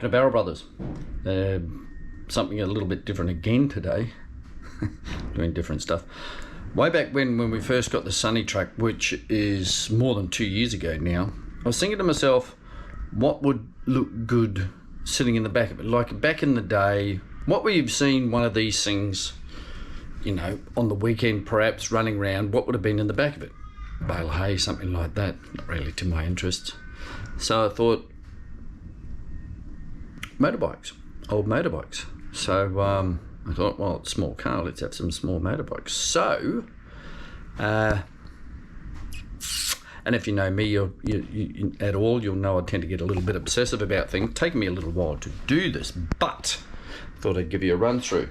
Welcome to Barrel Brothers. Something a little bit different again today. Doing different stuff. Way back when we first got the Sunny truck, which is more than 2 years ago now, I was thinking to myself, what would look good sitting in the back of it? Like back in the day, what would you have seen one of these things, you know, on the weekend perhaps running around, what would have been in the back of it? Bale of hay, something like that. Not really to my interest. So I thought, motorbikes, old motorbikes. So I thought, well, it's a small car, let's have some small motorbikes. So, and if you know me, you at all, you'll know I tend to get a little bit obsessive about things. It's taken me a little while to do this, but I thought I'd give you a run through.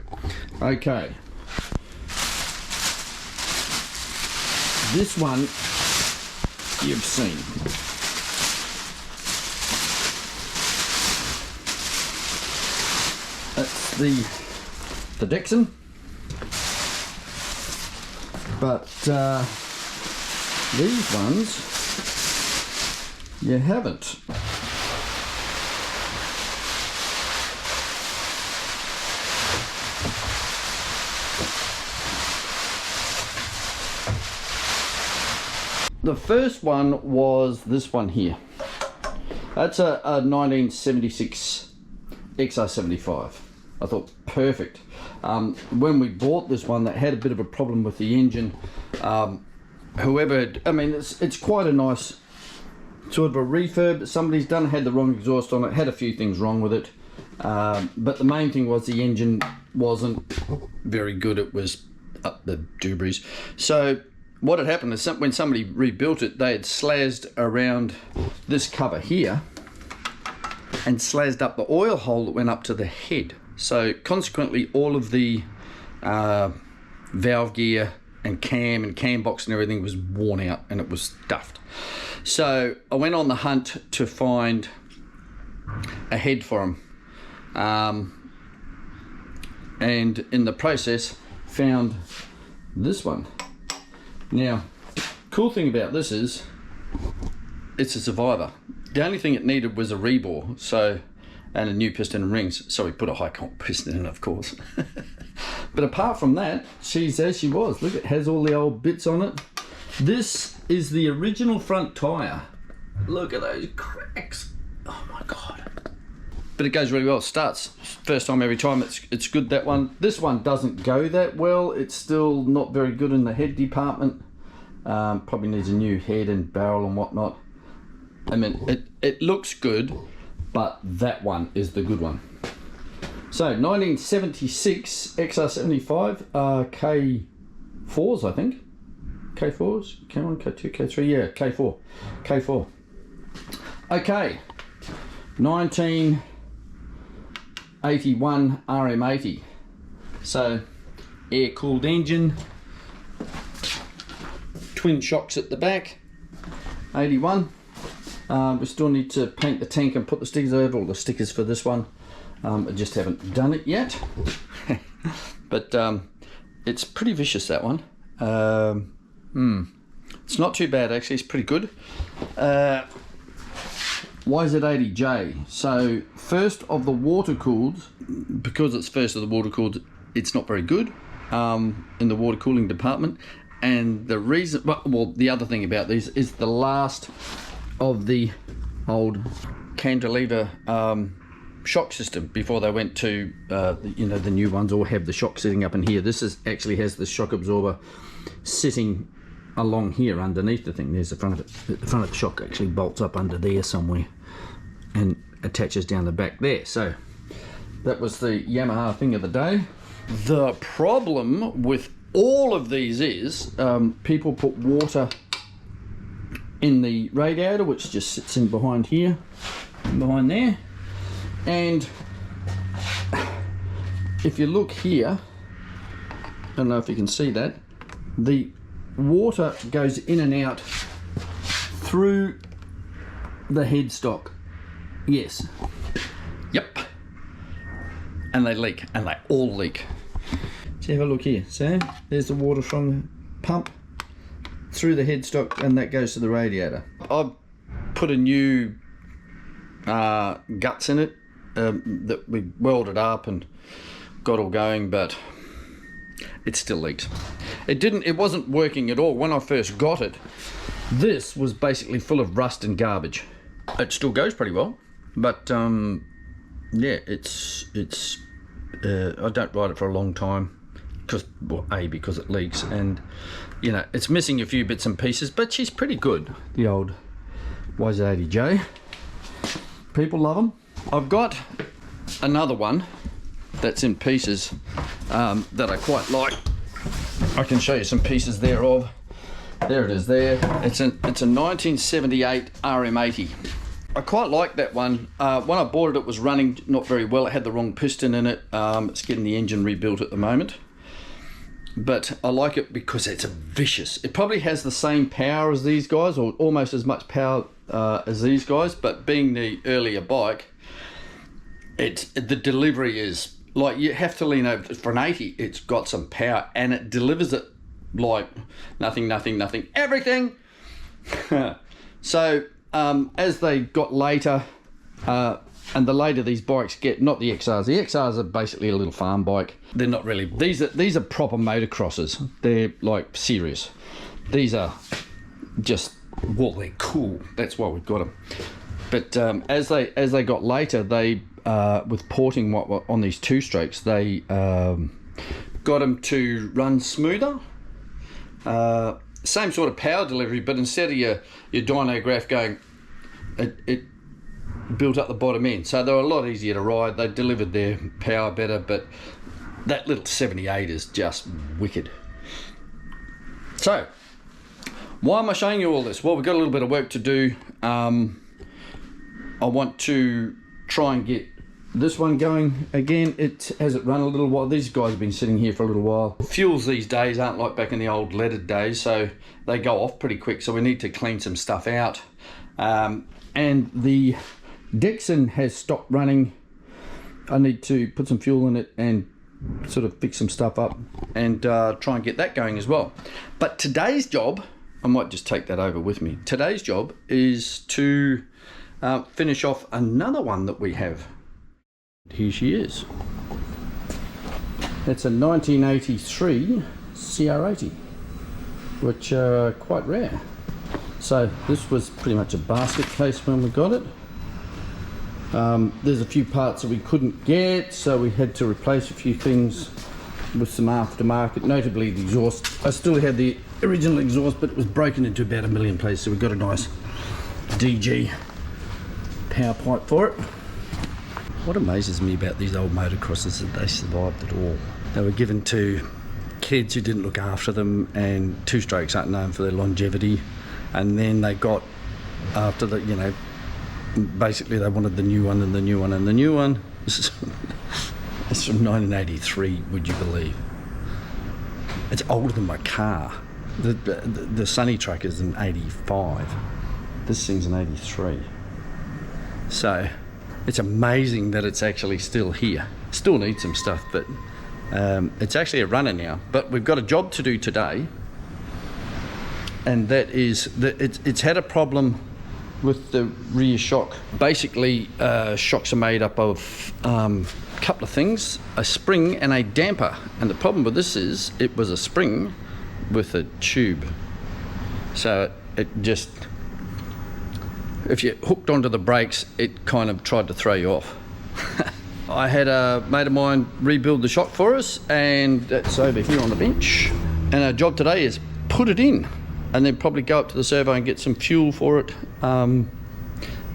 Okay. This one you've seen. That's the Dixon, but these ones you haven't. The first one was this one here. That's a 1976 XR75. I thought perfect. When we bought this one, that had a bit of a problem with the engine. Whoever, I mean, it's quite a nice sort of a refurb that somebody's done. Had the wrong exhaust on it, had a few things wrong with it, but the main thing was the engine wasn't very good. It was up the doobies. So what had happened is when somebody rebuilt it, they had slazzed around this cover here and slazzed up the oil hole that went up to the head. So consequently, all of the valve gear and cam box and everything was worn out and it was stuffed. So I went on the hunt to find a head for them, and in the process found this one. Now, cool thing about this is it's a survivor. The only thing it needed was a rebore, so, and a new piston and rings. So we put a high comp piston in, of course. But apart from that, she's as she was. Look, it has all the old bits on it. This is the original front tire. Look at those cracks. Oh my God. But it goes really well. It starts first time every time. It's good, that one. This one doesn't go that well. It's still not very good in the head department. Probably needs a new head and barrel and whatnot. I mean, it looks good, but that one is the good one. So 1976 XR75 K4s, I think. K4s, K1, K2, K3, yeah, K4. Okay, 1981 RM80. So air-cooled engine, twin shocks at the back, 81. We still need to paint the tank and put the stickers over, all the stickers for this one. I just haven't done it yet. But it's pretty vicious, that one. It's not too bad actually, it's pretty good. YZ80J. So first of the water cooled, because it's first of the water cooled, it's not very good in the water cooling department. And the reason, well, the other thing about these is the last of the old cantilever shock system before they went to the new ones all have the shock sitting up in here. This actually has the shock absorber sitting along here underneath the thing. There's the front of it. The front of the shock actually bolts up under there somewhere and attaches down the back there. So that was the Yamaha thing of the day. The problem with all of these is people put water in the radiator, which just sits in behind here, behind there. And if you look here, I don't know if you can see that, the water goes in and out through the headstock. Yes. Yep. And they leak, and they all leak. So have a look here. So there's the water from the pump through the headstock, and that goes to the radiator. I've put a new guts in it that we welded up and got all going, but it still leaks. It wasn't working at all when I first got it. This was basically full of rust and garbage. It still goes pretty well, but yeah, it's I don't ride it for a long time because, well, because it leaks, and you know, it's missing a few bits and pieces, but she's pretty good. The old YZ80J. People love them. I've got another one that's in pieces that I quite like. I can show you some pieces thereof. There it is there. It's a 1978 RM80. I quite like that one. When I bought it, it was running not very well. It had the wrong piston in it. It's getting the engine rebuilt at the moment. But I like it because it's vicious. It probably has the same power as these guys, or almost as much power as these guys, but being the earlier bike, the delivery is like, you have to lean over. For an 80, it's got some power, and it delivers it like nothing, everything. So as they got later, and the later these bikes get, not the XRs. The XRs are basically a little farm bike. They're not really. These are proper motocrossers. They're like serious. These are just, well, they're cool. That's why we've got them. But as they got later, they with porting what on these two strokes, they got them to run smoother. Same sort of power delivery, but instead of your dyno graph going, it built up the bottom end, so they were a lot easier to ride. They delivered their power better, but that little 78 is just wicked. So why am I showing you all this? Well, we've got a little bit of work to do. I want to try and get this one going again. It hasn't run a little while. These guys have been sitting here for a little while. Fuels these days aren't like back in the old leaded days, so they go off pretty quick, so we need to clean some stuff out. And the Dixon has stopped running. I need to put some fuel in it and sort of fix some stuff up and try and get that going as well. But today's job, I might just take that over with me. Today's job is to finish off another one that we have. Here she is. It's a 1983 CR80, which are quite rare. So this was pretty much a basket case when we got it. There's a few parts that we couldn't get, so we had to replace a few things with some aftermarket, notably the exhaust. I still had the original exhaust, but it was broken into about 1 million pieces, so we got a nice DG power pipe for it. What amazes me about these old motocrossers is that they survived it all. They were given to kids who didn't look after them, and two-strokes aren't known for their longevity. And then they got, after the, you know, basically they wanted the new one and the new one and the new one. It's from 1983, would you believe? It's older than my car. The Sunny Truck is an 85. This thing's an 83. So it's amazing that it's actually still here. Still needs some stuff, but it's actually a runner now. But we've got a job to do today, and that is that it's had a problem with the rear shock. Basically, shocks are made up of a couple of things: a spring and a damper. And the problem with this is it was a spring with a tube, so it just, if you hooked onto the brakes, it kind of tried to throw you off. I had a mate of mine rebuild the shock for us, and it's over here on the bench. And our job today is put it in, and then probably go up to the servo and get some fuel for it.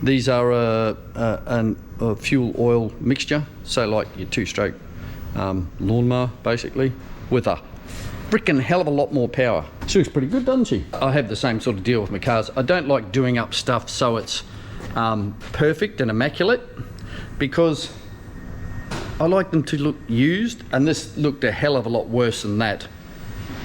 These are a fuel oil mixture, so like your two-stroke lawnmower, basically, with a freaking hell of a lot more power. She looks pretty good, doesn't she? I have the same sort of deal with my cars. I don't like doing up stuff so it's perfect and immaculate, because I like them to look used, and this looked a hell of a lot worse than that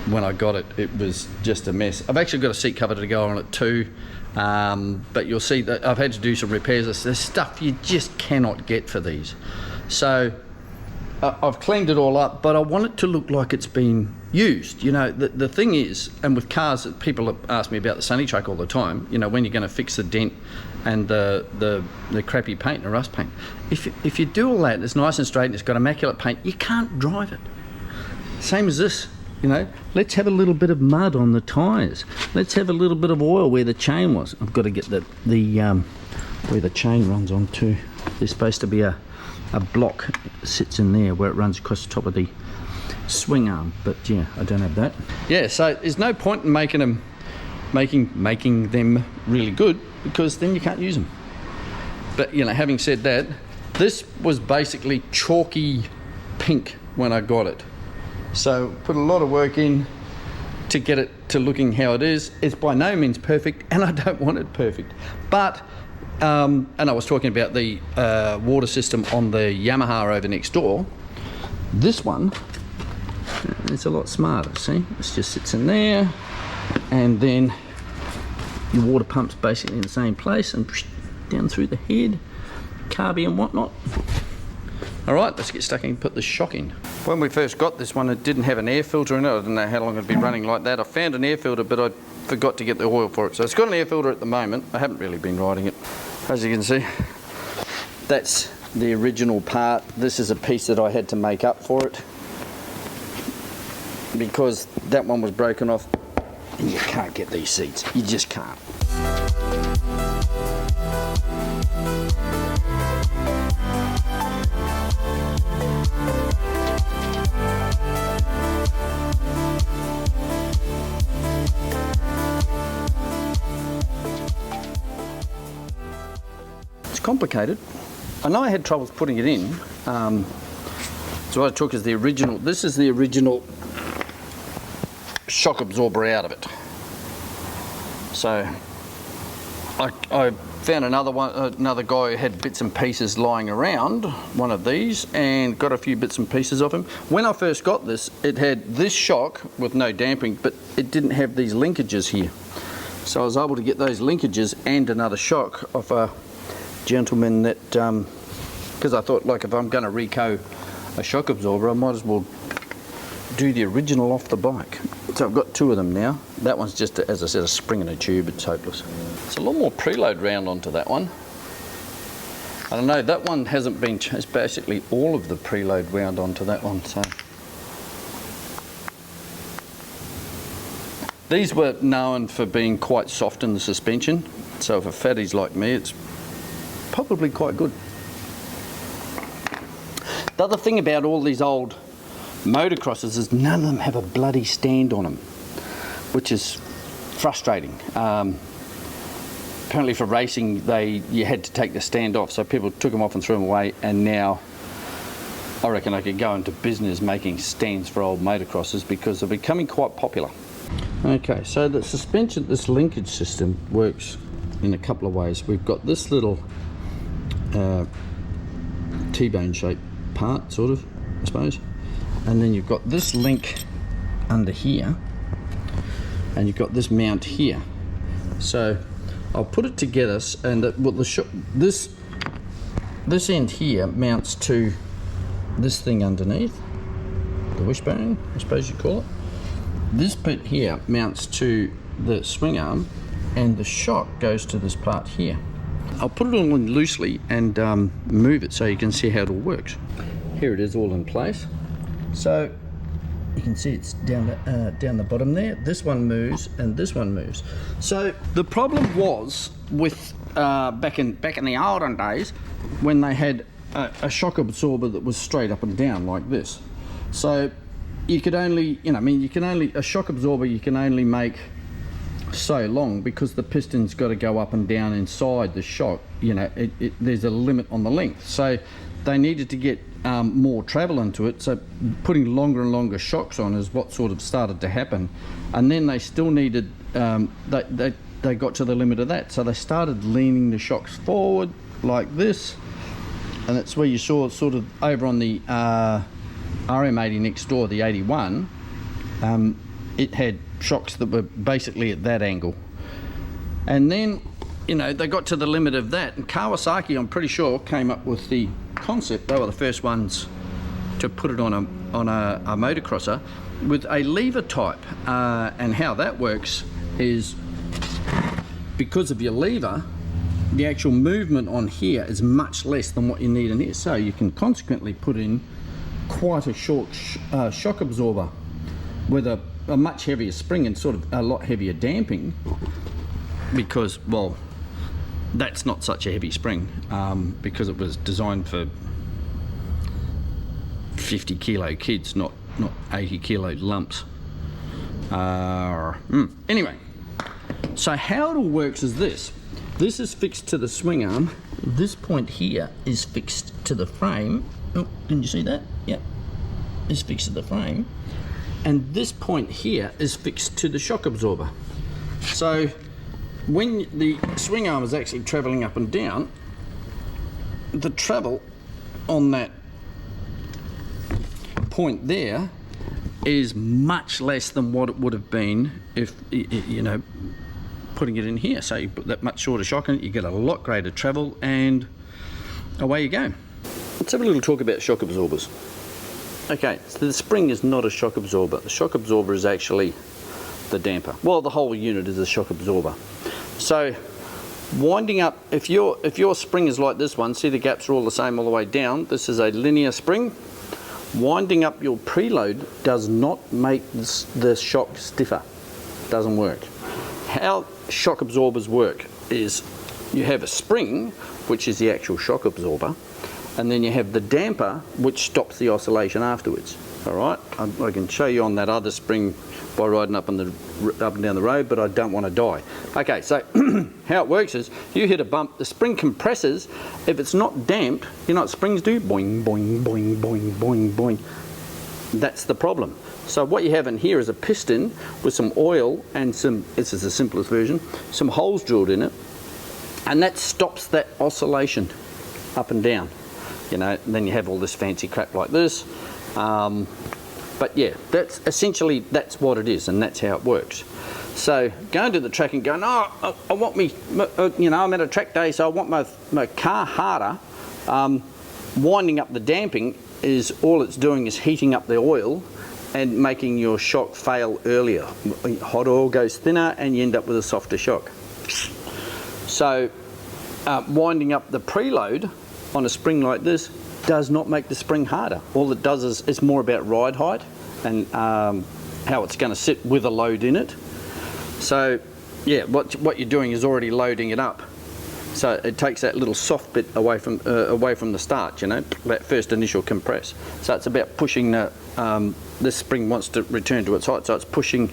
when I got it. It was just a mess. I've actually got a seat cover to go on it too, but you'll see that I've had to do some repairs. There's stuff you just cannot get for these. So I've cleaned it all up, but I want it to look like it's been used. You know, the thing is, and with cars, people ask me about the Sunny Truck all the time, you know, when you're going to fix the dent and the crappy paint and the rust paint. If you do all that, it's nice and straight and it's got immaculate paint, you can't drive it. Same as this, you know, let's have a little bit of mud on the tyres. Let's have a little bit of oil where the chain was. I've got to get the where the chain runs onto. There's supposed to be a block that sits in there where it runs across the top of the swing arm, but yeah, I don't have that. Yeah, so there's no point in making them really good, because then you can't use them. But you know, having said that, this was basically chalky pink when I got it, so put a lot of work in to get it to looking how it is. It's by no means perfect, and I don't want it perfect, but and I was talking about the water system on the Yamaha over next door. This one, it's a lot smarter, see? It just sits in there, and then your water pump's basically in the same place and down through the head, carby and whatnot. Alright, let's get stuck in and put the shock in. When we first got this one, it didn't have an air filter in it. I didn't know how long it'd be running like that. I found an air filter, but I forgot to get the oil for it. So it's got an air filter at the moment. I haven't really been riding it. As you can see, that's the original part. This is a piece that I had to make up for it, because that one was broken off, and you can't get these seats. You just can't. Complicated. I know I had troubles putting it in, so what I took is the original. This is the original shock absorber out of it. So I found another guy who had bits and pieces lying around, one of these, and got a few bits and pieces of him. When I first got this, it had this shock with no damping, but it didn't have these linkages here. So I was able to get those linkages and another shock off a gentleman that, because I thought, like, if I'm going to reco a shock absorber, I might as well do the original off the bike. So I've got two of them now. That one's just, as I said, a spring and a tube. It's hopeless. It's a lot more preload round onto that one. I don't know, that one hasn't been, it's basically all of the preload wound onto that one. So these were known for being quite soft in the suspension, so for fatties like me, it's probably quite good. The other thing about all these old motocrosses is none of them have a bloody stand on them, which is frustrating. Apparently for racing, you had to take the stand off, so people took them off and threw them away, and now I reckon I could go into business making stands for old motocrosses, because they're becoming quite popular. Okay, so the suspension, this linkage system works in a couple of ways. We've got this little T-bone shaped part, sort of, I suppose, and then you've got this link under here, and you've got this mount here. So I'll put it together, and this end here mounts to this thing underneath, the wishbone, I suppose you call it. This bit here mounts to the swing arm, and the shock goes to this part here. I'll put it all in loosely and move it so you can see how it all works. Here it is, all in place. So you can see it's down the bottom there. This one moves and this one moves. So the problem was with back in the olden days, when they had a shock absorber that was straight up and down like this. So you could only, a shock absorber you can only make so long, because the piston's got to go up and down inside the shock. There's a limit on the length, so they needed to get more travel into it, so putting longer and longer shocks on is what sort of started to happen. And then they still needed, they got to the limit of that, so they started leaning the shocks forward like this, and that's where you saw sort of over on the RM80 next door, the 81, it had shocks that were basically at that angle. And then, they got to the limit of that, and Kawasaki, I'm pretty sure, came up with the concept. They were the first ones to put it on a motocrosser with a lever type, and how that works is because of your lever, the actual movement on here is much less than what you need in here, so you can consequently put in quite a short shock absorber with a much heavier spring and sort of a lot heavier damping, because, well, that's not such a heavy spring, because it was designed for 50 kilo kids, not 80 kilo lumps. Anyway, so how it all works is this. This is fixed to the swing arm. This point here is fixed to the frame. Oh, didn't you see that? Yep, it's fixed to the frame. And this point here is fixed to the shock absorber. So when the swing arm is actually traveling up and down, the travel on that point there is much less than what it would have been if, you know, putting it in here. So you put that much shorter shock in it, you get a lot greater travel, and away you go. Let's have a little talk about shock absorbers. Okay, so the spring is not a shock absorber. The shock absorber is actually the damper. Well, the whole unit is a shock absorber. So winding up, if your spring is like this one, see the gaps are all the same all the way down. This is a linear spring. Winding up your preload does not make the shock stiffer. Doesn't work. How shock absorbers work is you have a spring, which is the actual shock absorber, and then you have the damper, which stops the oscillation afterwards. All right, I can show you on that other spring by riding up and down the road, but I don't want to die. Okay, so how it works is you hit a bump, the spring compresses. If it's not damped, you know what springs do? Boing, boing, boing, boing, boing, boing. That's the problem. So what you have in here is a piston with some oil and some, this is the simplest version, some holes drilled in it, and that stops that oscillation up and down. You know, and then you have all this fancy crap like this. But yeah, that's essentially, that's what it is, and that's how it works. So going to the track and going, oh, I want me, you know, I'm at a track day, so I want my car harder. Winding up the damping is, all it's doing is heating up the oil and making your shock fail earlier. Hot oil goes thinner and you end up with a softer shock. So winding up the preload on a spring like this does not make the spring harder. All it does is it's more about ride height and how it's going to sit with a load in it. So yeah, what you're doing is already loading it up. So it takes that little soft bit away from the start, you know, that first initial compress. So it's about pushing the, this spring wants to return to its height, so it's pushing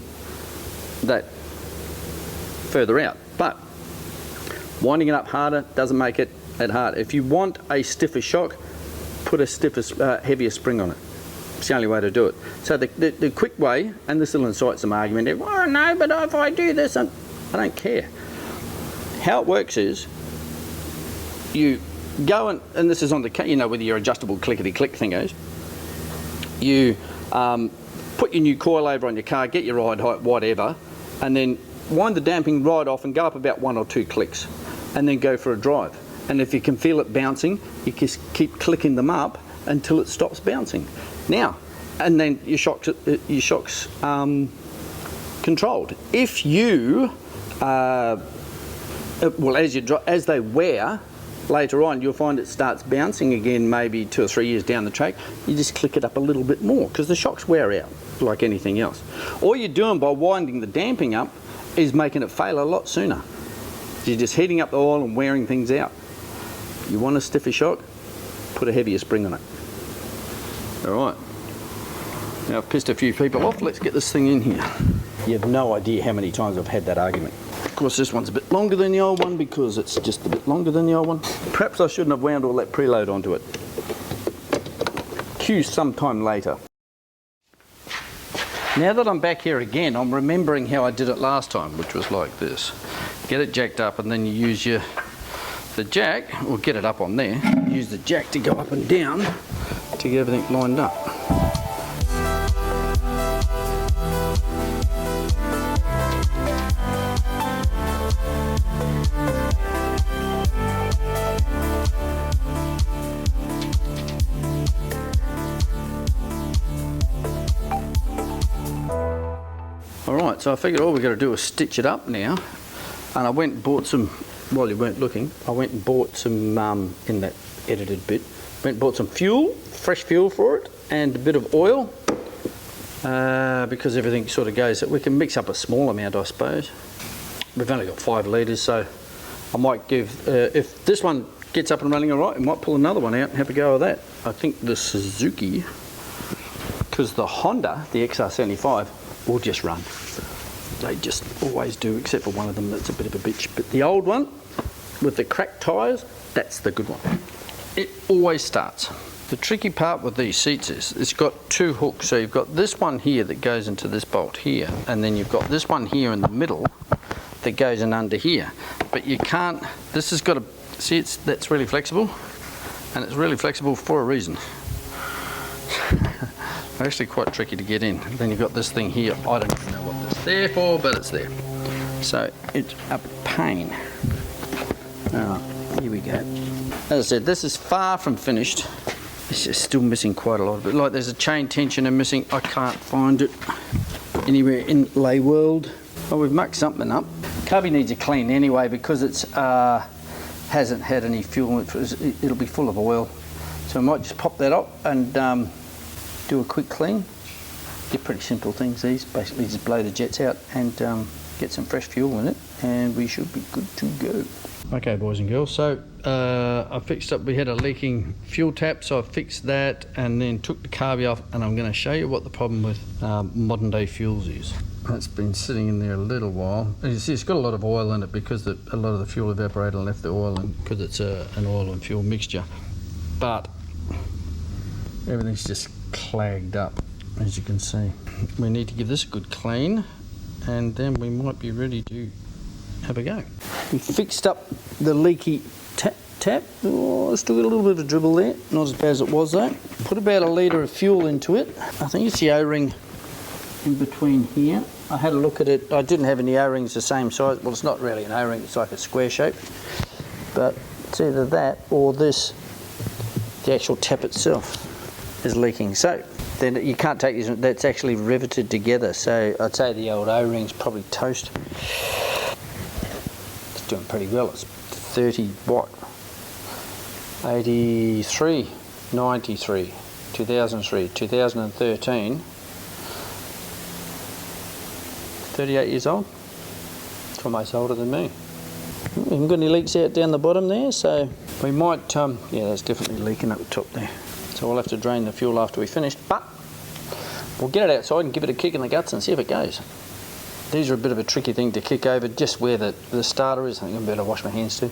that further out. But winding it up harder doesn't make it hard. If you want a stiffer shock, put a stiffer, heavier spring on it. It's the only way to do it. So the quick way, and this will incite some argument, oh no, but if I do this, I don't care. How it works is, you go and this is on the, you know, with your adjustable clickety-click thingos, you put your new coil over on your car, get your ride height, whatever, and then wind the damping right off and go up about 1 or 2 clicks, and then go for a drive. And if you can feel it bouncing, you just keep clicking them up until it stops bouncing. Now, and then your shock's controlled. If you, well, as they wear, later on you'll find it starts bouncing again, maybe 2 or 3 years down the track. You just click it up a little bit more because the shocks wear out like anything else. All you're doing by winding the damping up is making it fail a lot sooner. You're just heating up the oil and wearing things out. You want a stiffer shock? Put a heavier spring on it. All right. Now I've pissed a few people off. Let's get this thing in here. You have no idea how many times I've had that argument. Of course, this one's a bit longer than the old one because it's just a bit longer than the old one. Perhaps I shouldn't have wound all that preload onto it. Cue sometime later. Now that I'm back here again, I'm remembering how I did it last time, which was like this. Get it jacked up and then you use the jack, or get it up on there, use the jack to go up and down to get everything lined up. Right, so I figured all we've got to do is stitch it up now. And I went and bought some, while you weren't looking, I went and bought some, in that edited bit, went and bought some fuel, fresh fuel for it, and a bit of oil. Because everything sort of goes, we can mix up a small amount, I suppose. We've only got 5 litres, so I might give, if this one gets up and running all right, I might pull another one out and have a go of that. I think the Suzuki, because the Honda, the XR75, will just run. They just always do, except for one of them that's a bit of a bitch. But the old one, with the cracked tyres, that's the good one. It always starts. The tricky part with these seats is it's got 2 hooks. So you've got this one here that goes into this bolt here, and then you've got this one here in the middle that goes in under here. But you can't, this has got to, see, that's really flexible, and it's really flexible for a reason. Actually quite tricky to get in. Then you've got this thing here, I don't even know what that's there for, but it's there. So it's a pain. Alright, here we go. As I said, this is far from finished. It's just still missing quite a lot of it. Like there's a chain tensioner missing, I can't find it anywhere in lay world. Well, we've mucked something up. Cubby needs a clean anyway because it's hasn't had any fuel. It'll be full of oil. So I might just pop that up and do a quick clean. They're pretty simple things these. Basically just blow the jets out and get some fresh fuel in it and we should be good to go. Okay boys and girls, so I fixed up, we had a leaking fuel tap, so I fixed that and then took the carby off, and I'm going to show you what the problem with modern day fuels is. It's been sitting in there a little while. And you see it's got a lot of oil in it because a lot of the fuel evaporated and left the oil in because it's an oil and fuel mixture. But everything's just clagged up, as you can see. We need to give this a good clean and then we might be ready to have a go. We fixed up the leaky tap. Oh, still got a little bit of dribble there, not as bad as it was though. Put about 1 litre of fuel into it. I think it's the O-ring in between here. I had a look at it. I didn't have any O-rings the same size. Well, it's not really an O-ring, it's like a square shape. But it's either that or this, the actual tap itself is leaking. So then you can't take this, that's actually riveted together. So I'd say the old O-ring's probably toast. It's doing pretty well. It's 30 what? 83, 93, 2003, 2013. 38 years old. It's almost older than me. We haven't got any leaks out down the bottom there, so we might, yeah, there's definitely leaking up the top there. So we'll have to drain the fuel after we finish, but we'll get it outside and give it a kick in the guts and see if it goes. These are a bit of a tricky thing to kick over, just where the starter is. I think I'm better wash my hands too.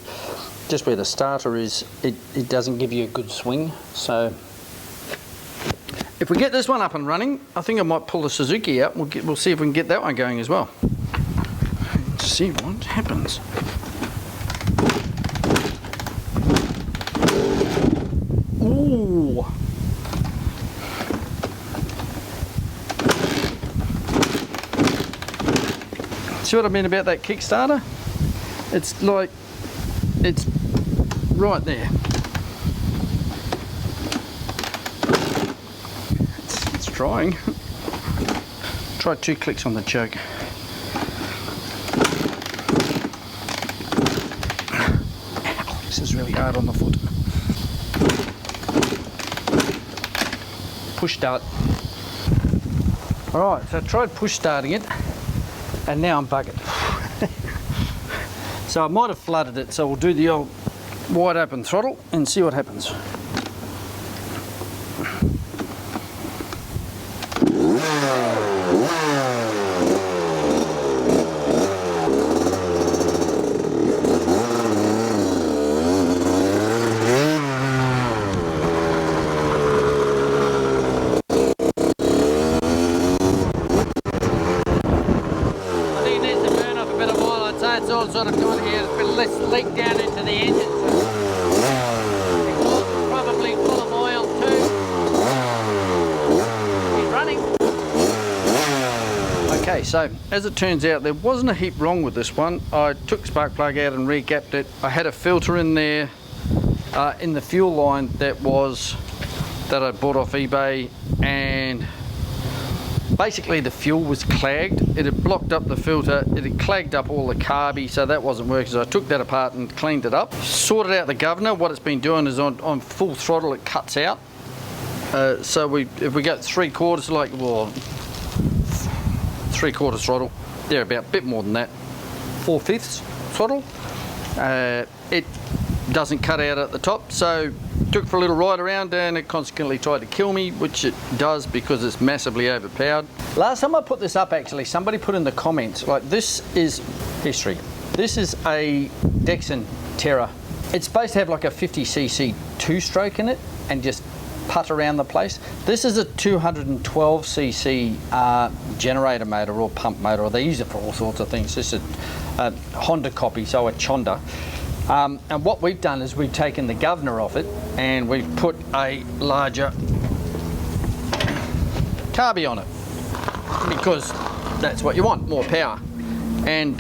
Just where the starter is, it doesn't give you a good swing, so if we get this one up and running, I think I might pull the Suzuki out. We'll see if we can get that one going as well. Let's see what happens. Ooh. See what I mean about that Kickstarter? It's like, it's right there. It's trying. Try 2 clicks on the choke. Ow, this is really hard on the foot. Push start. Alright, so I tried push starting it and now I'm buggered. So I might have flooded it, so we'll do the old wide open throttle and see what happens. It's all sort of doing here, it's been less leak down into the engine, so it's probably full of oil too. He's running. Okay, so as it turns out, there wasn't a heap wrong with this one. I took the spark plug out and regapped it. I had a filter in there in the fuel line that I bought off eBay, and basically the fuel was clogged. It had blocked up the filter, it had clogged up all the carby, so that wasn't working. So I took that apart and cleaned it up, sorted out the governor. What it's been doing is on full throttle it cuts out. So if we go 3/4, like, well, 3/4 throttle, there about, a bit more than that, 4/5 throttle, it doesn't cut out at the top. So took for a little ride around and it consequently tried to kill me, which it does because it's massively overpowered. Last time I put this up, actually, somebody put in the comments, like, this is history. This is a Dexon Terra. It's supposed to have like a 50cc 2-stroke in it and just putt around the place. This is a 212cc generator motor or pump motor, or they use it for all sorts of things. This is a Honda copy, so a Chonda. And what we've done is we've taken the governor off it and we've put a larger carby on it because that's what you want, more power. And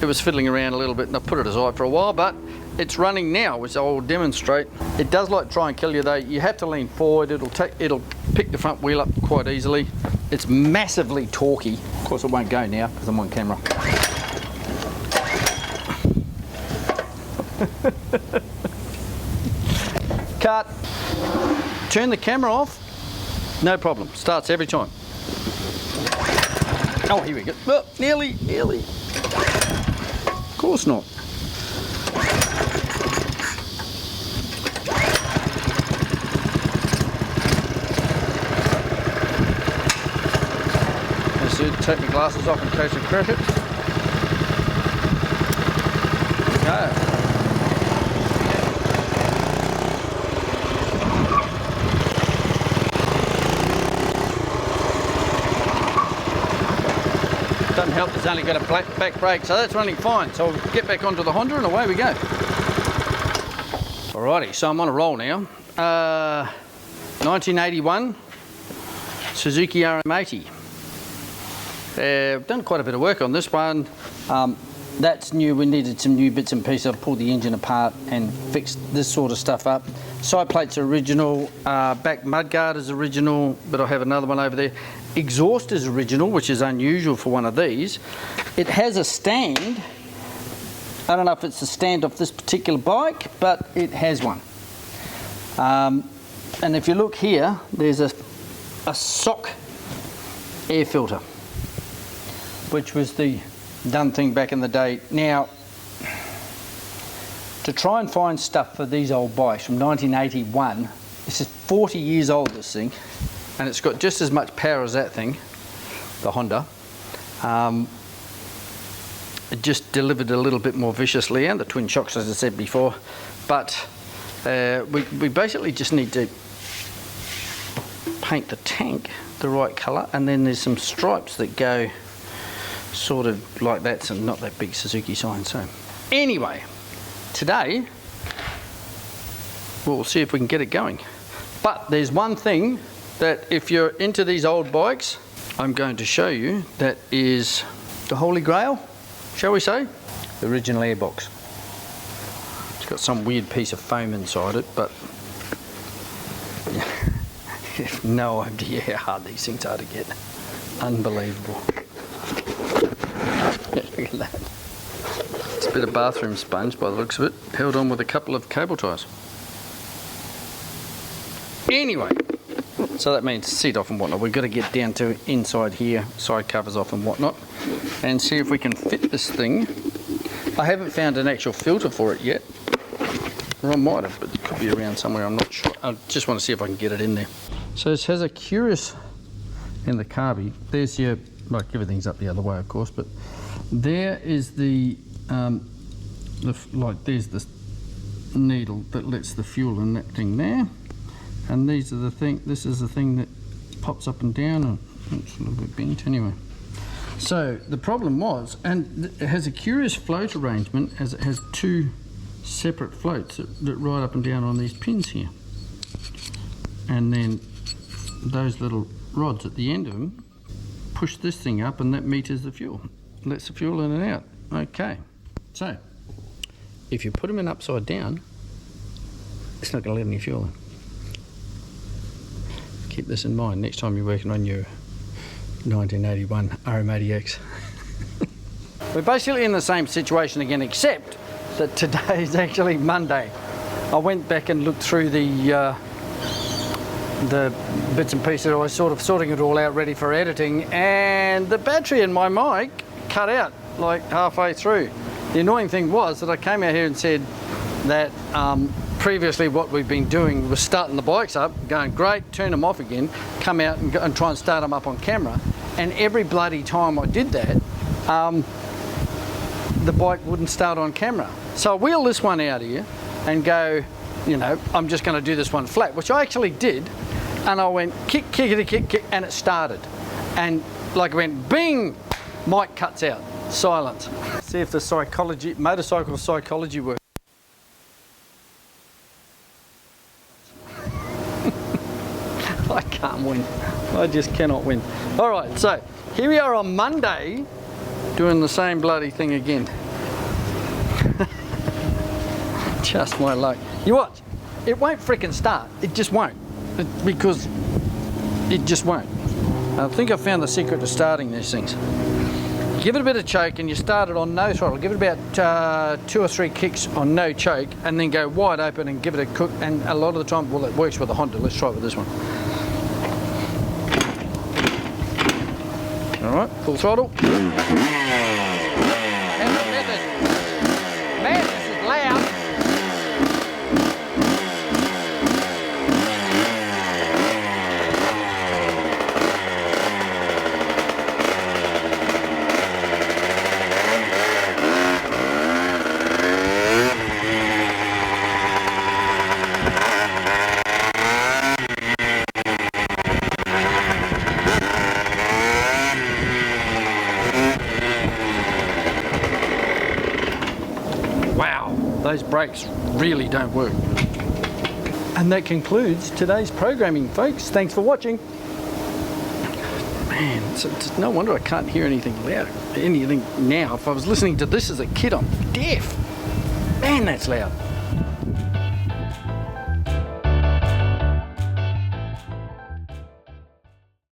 it was fiddling around a little bit and I put it aside for a while, but it's running now, which I will demonstrate. It does like try and kill you though. You have to lean forward. It'll pick the front wheel up quite easily. It's massively torquey. Of course it won't go now because I'm on camera. Cut. Turn the camera off. No problem. Starts every time. Oh, here we go. Oh, nearly. Of course not. Take my glasses off in case of cricket. Go. Doesn't help, it's only got a back brake, so that's running fine. So we'll get back onto the Honda and away we go. Alrighty, so I'm on a roll now. 1981 Suzuki Rm-80. I've done quite a bit of work on this one. That's new. We needed some new bits and pieces. I've pulled the engine apart and fixed this sort of stuff up. Side plates are original, back mudguard is original, but I have another one over there. Exhaust is original, which is unusual for one of these. It has a stand. I don't know if it's the stand off this particular bike, but it has one. And if you look here, there's a sock air filter, which was the done thing back in the day. Now, to try and find stuff for these old bikes from 1981, this is 40 years old, this thing, and it's got just as much power as that thing, the Honda. It just delivered a little bit more viciously, and the twin shocks, as I said before, but we basically just need to paint the tank the right colour, and then there's some stripes that go sort of like that, so not that big Suzuki sign. So anyway, today we'll see if we can get it going. But there's one thing that if you're into these old bikes, I'm going to show you, that is the holy grail, shall we say? The original airbox. It's got some weird piece of foam inside it, but you have no idea how hard these things are to get. Unbelievable. Look at that. It's a bit of bathroom sponge by the looks of it, held on with a couple of cable ties. Anyway, so that means seat off and whatnot. We've got to get down to inside here, side covers off and whatnot, and see if we can fit this thing. I haven't found an actual filter for it yet. Or I might have, but it could be around somewhere, I'm not sure. I just want to see if I can get it in there. So this has a curious in the carby. There's your, like, everything's up the other way of course, but there is the like there's the needle that lets the fuel in that thing there, and these are the thing. This is the thing that pops up and down, and it's a little bit bent anyway. So the problem was, and it has a curious float arrangement, as it has two separate floats that ride up and down on these pins here, and then those little rods at the end of them push this thing up, and that meters the fuel, lets the fuel in and out. Okay, so if you put them in upside down, it's not going to let any fuel in. Keep this in mind next time you're working on your 1981 RM80X. We're basically in the same situation again, except that today is actually Monday. I went back and looked through the bits and pieces. I was sort of sorting it all out, ready for editing, and the battery in my mic cut out like halfway through. The annoying thing was that I came out here and said that previously what we've been doing was starting the bikes up, going great, turn them off again, come out and, and try and start them up on camera, and every bloody time I did that, the bike wouldn't start on camera. So I wheel this one out here and go, you know, I'm just going to do this one flat, which I actually did, and I went kick, kickity, kick, kick, and it started. And like it went bing, mic cuts out, silence. See if the motorcycle psychology works. I can't win. I just cannot win. All right, so here we are on Monday doing the same bloody thing again. Just my luck. You watch, it won't frickin' start. It just won't. Because it just won't. I think I found the secret to starting these things. Give it a bit of choke and you start it on no throttle. Give it about 2 or 3 kicks on no choke and then go wide open and give it a cook. And a lot of the time, well, it works with the Honda. Let's try it with this one. All right, full throttle. And the method. Man, this is loud. Those brakes really don't work. And that concludes today's programming, folks. Thanks for watching. Man, it's no wonder I can't hear anything now. If I was listening to this as a kid, I'm deaf. Man, that's loud.